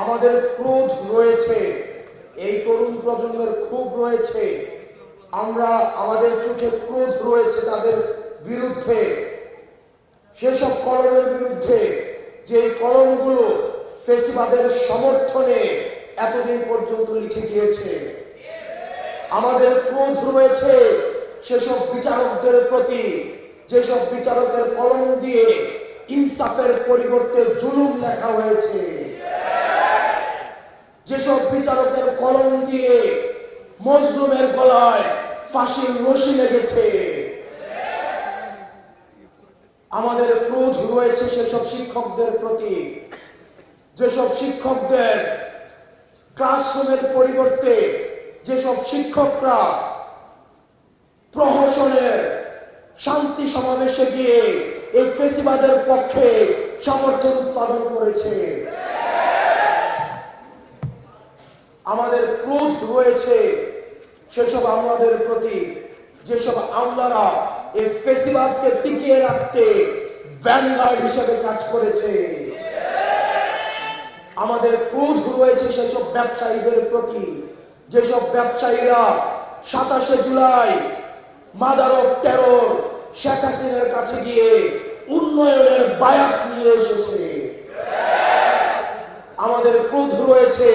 আমাদের ক্রোধ রয়েছে, এই তরুণ প্রজন্মের ক্ষোভ রয়েছে, আমরা আমাদের চোখে ক্রোধ রয়েছে তাদের বিরুদ্ধে, সেসব কলমের বিরুদ্ধে যে কলমগুলো ফেসিবাদের সমর্থনে এতদিন পর্যন্ত লিখে গিয়েছে। আমাদের ক্রোধ রয়েছে সেসব বিচারকদের প্রতি, যেসব বিচারকের কলম দিয়ে ইনসাফের পরিবর্তে জুলুম লেখা হয়েছে, যেসব বিচারকের কলম দিয়ে মজলুমের গলায় ফাঁসির রশি লেগেছে। আমাদের ক্রোধ রয়েছে সেসব শিক্ষকদের প্রতি, যেসব শিক্ষকদের ক্লাসরুমের পরিবর্তে যেসব শিক্ষকরা প্রহসনের শান্তি সমাবেশে গিয়ে এই ফেসিবাদের পক্ষে সমর্থন উৎপাদন করেছে। আমাদের ক্রোধ রয়েছে সেসব আমলাদের প্রতি, যেসব আমলারা এই ফেসিবাদকে টিকিয়ে রাখতে ভ্যানগার্ড হিসেবে কাজ করেছে। আমাদের ক্রোধ রয়েছে সেসব ব্যবসায়ীদের প্রতি, যেসব ব্যবসায়ীরা 27 July mother of terror Sheikh হাসিনার কাছে গিয়ে উন্নয়নের বায়াত নিয়ে এসেছে। আমাদের ক্রোধ রয়েছে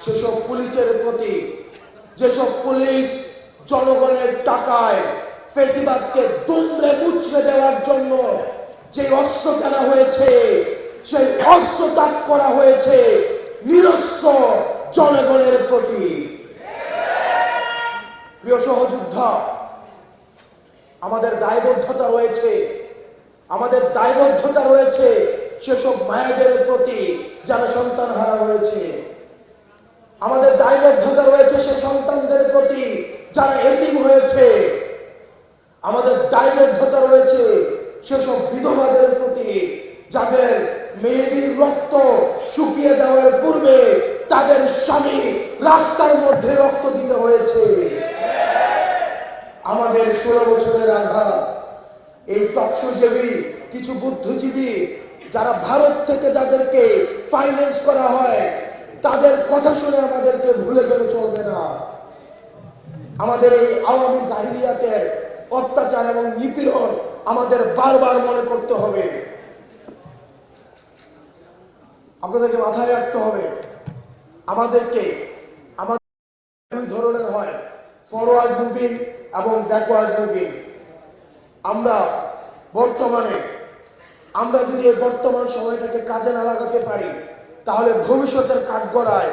সেসব পুলিশের প্রতি, যেসব পুলিশ জনগণের টাকায় ফেসিবাদকে দুমড়ে মুচড়ে দেওয়ার জন্য যে অস্ত্র কেনা হয়েছে, সেই অস্ত্র ত্যাগ করা হয়েছে নিরস্ত্র জনগণের প্রতি। প্রিয় সহযোদ্ধা, আমাদের দায়বদ্ধতা রয়েছে, আমাদের দায়বদ্ধতা রয়েছে সেসব মায়েদের প্রতি যারা সন্তান হারা হয়েছে। আমাদের দায়বদ্ধতা রয়েছে সেই সন্তানদের প্রতি যারা এতিম হয়েছে। আমাদের দায়বদ্ধতা রয়েছে সেসব বিধবাদের প্রতি যাদের মেয়েদের রক্ত শুকিয়ে যাওয়ার পূর্বে তাদের স্বামী রাস্তার মধ্যে রক্ত দিতে হয়েছে। আমাদের 16 বছরের আঘাত, এই টকশোজীবী কিছু বুদ্ধিজীবী যারা ভারত থেকে যাদেরকে ফাইন্যান্স করা হয়, তাদের কথা শুনে আমাদেরকে ভুলে গেলে চলবে না। আমাদের এই আওয়ামী জাহিলিয়াতের অত্যাচার এবং নিপীড়ন আমাদের বারবার মনে করতে হবে। আপনাদেরকে মাথায় রাখতে হবে, আমাদেরকে আমাদের দুই ধরনের হয়, ফরওয়ার্ড মুভিং এবং ব্যাকওয়ার্ড মুভিং। আমরা যদি এই বর্তমান সময়টাকে কাজে না লাগাতে পারি, তাহলে ভবিষ্যতের কাঠগড়ায়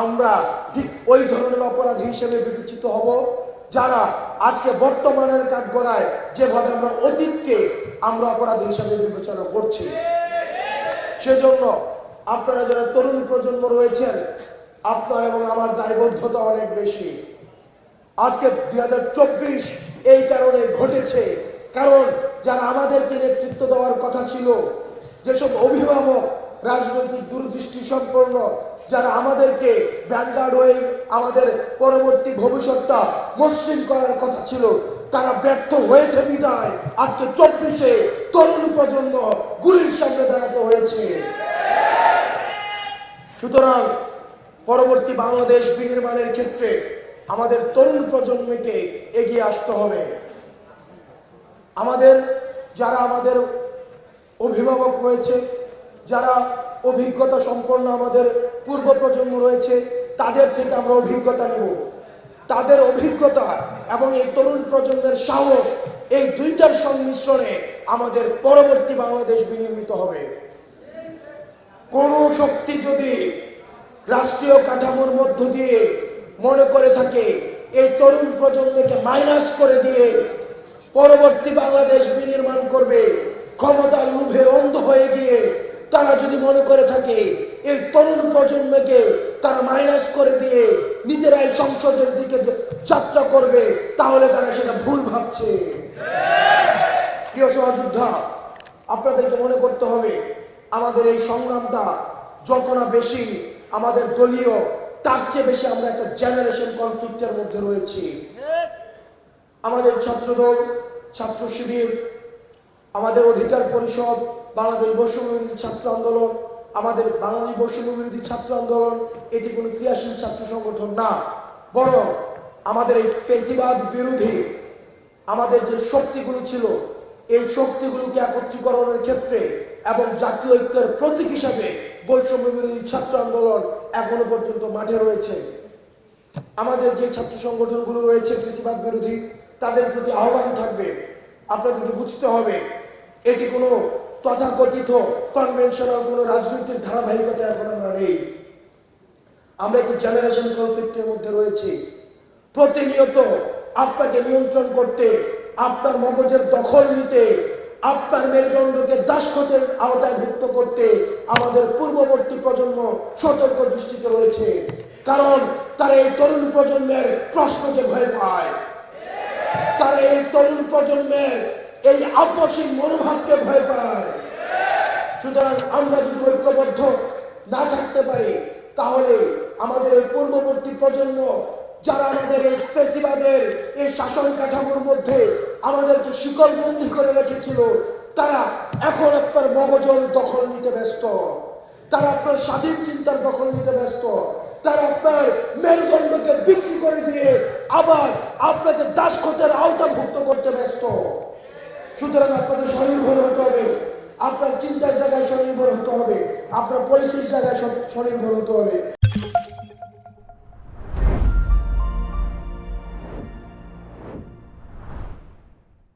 আমরা ঠিক ওই ধরনের অপরাধী হিসেবে বিবেচিত হব যারা আজকে বর্তমানের কাঠগড়ায় যেভাবে আমরা অতীতকে আমরা অপরাধী হিসেবে বিবেচনা করছি। সেজন্য আপনারা যারা তরুণ প্রজন্ম রয়েছেন, আপনার এবং আমার দায়বদ্ধতা অনেক বেশি। আজকে 2024 এই কারণে ঘটেছে, কারণ যারা আমাদেরকে নেতৃত্ব দেওয়ার কথা ছিল, যেসব অভিভাবক রাজনৈতিক দূরদৃষ্টি সম্পন্ন, যারা আমাদেরকে ভ্যানগার্ড হয়ে আমাদের পরবর্তী ভবিষ্যৎটা মসৃণ করার কথা ছিল, তারা ব্যর্থ হয়েছে বিদায় আজকে 24-এ তরুণ প্রজন্ম গুলির সামনে দাঁড়াতে হয়েছে। সুতরাং পরবর্তী বাংলাদেশ বিনির্মাণের ক্ষেত্রে আমাদের তরুণ প্রজন্মকে এগিয়ে আসতে হবে। যারা আমাদের অভিভাবক রয়েছে, যারা অভিজ্ঞতা সম্পন্ন আমাদের পূর্ব প্রজন্ম রয়েছে, তাদের থেকে আমরা অভিজ্ঞতা নেব। তাদের অভিজ্ঞতা এবং এই তরুণ প্রজন্মের সাহস, এই দুইটার সংমিশ্রণে আমাদের পরবর্তী বাংলাদেশ বিনির্মিত হবে। কোন শক্তি যদি রাষ্ট্রীয় কাঠামোর মধ্য দিয়ে মনে করে থাকে এই তরুণ প্রজন্মকে মাইনাস করে দিয়ে পরবর্তী বাংলাদেশ বিনির্মাণ করবে, ক্ষমতার লোভে অন্ধ হয়ে গিয়ে তারা যদি মনে করে থাকে এই তরুণ প্রজন্মকে তারা মাইনাস করে দিয়ে নিজেরাই সংসদের দিকে যাত্রা করবে, তাহলে তারা সেটা ভুল ভাবছে। প্রিয় সহযোদ্ধা, আপনাদেরকে মনে করতে হবে আমাদের এই সংগ্রামটা যত না বেশি আমাদের দলীয়, তার চেয়ে বেশি আমরা একটা জেনারেশন কনফ্লিক্টের মধ্যে রয়েছি। আমাদের ছাত্রদল, ছাত্র শিবির, আমাদের অধিকার পরিষদ, বাংলাদেশ বৈষম্য বিরোধী ছাত্র আন্দোলন, আমাদের বাংলাদেশ বৈষম্য বিরোধী ছাত্র আন্দোলন এটি কোনো ক্রিয়াশীল ছাত্র সংগঠন না, বরং আমাদের এই ফেসিবাদ বিরোধী আমাদের যে শক্তিগুলো ছিল এই শক্তিগুলোকে একত্রীকরণের ক্ষেত্রে এবং জাতীয় ঐক্যের প্রতীক হিসাবে বৈষম্য বিরোধী ছাত্র আন্দোলন এখনো পর্যন্ত মাঠে রয়েছে। আমাদের যে ছাত্র সংগঠনগুলো রয়েছে ফেসিবাদ বিরোধী, তাদের প্রতি আহ্বান থাকবে, আপনাদেরকে বুঝতে হবে এটি কোনো তথাকথিত কনভেনশনাল কোনো রাজনৈতিক ধারাবাহিকতা এখন আমরা নেই। আমরা একটি জেনারেশন কনফ্লিক্টের মধ্যে রয়েছি। প্রতিনিয়ত আপনাকে নিয়ন্ত্রণ করতে, আপনার মগজের দখল নিতে, আপনার মেরুদণ্ডকে দাসখতের আওতায় ভুক্ত করতে আমাদের পূর্ববর্তী প্রজন্ম সতর্ক দৃষ্টিতে রয়েছে। কারণ তারা এই তরুণ প্রজন্মের প্রশ্নকে ভয় পায়, তারা এই তরুণ প্রজন্মের এই আপসীন মনোভাবকে ভয় পায়। সুতরাং আমরা যদি ঐক্যবদ্ধ না থাকতে পারি তাহলে আমাদের এই পূর্ববর্তী প্রজন্ম যারা আমাদের এই ফেসিবাদের এই শাসন কাঠামোর মধ্যে আমাদেরকে শিকলবন্দি করে রেখেছিল, তারা এখন আপনার মগজল দখল নিতে ব্যস্ত, তারা আপনার স্বাধীন চিন্তার দখল নিতে ব্যস্ত, তারা আপনার মেরুদণ্ডকে বিক্রি করে দিয়ে আবার আপনাকে দাসখতের আওতাভুক্ত করতে ব্যস্ত। সুতরাং আপনাদের স্বনির্ভর হতে হবে, আপনার চিন্তার জায়গায় স্বনির্ভর হতে হবে, আপনার পলিসির জায়গায় স্বনির্ভর হতে হবে।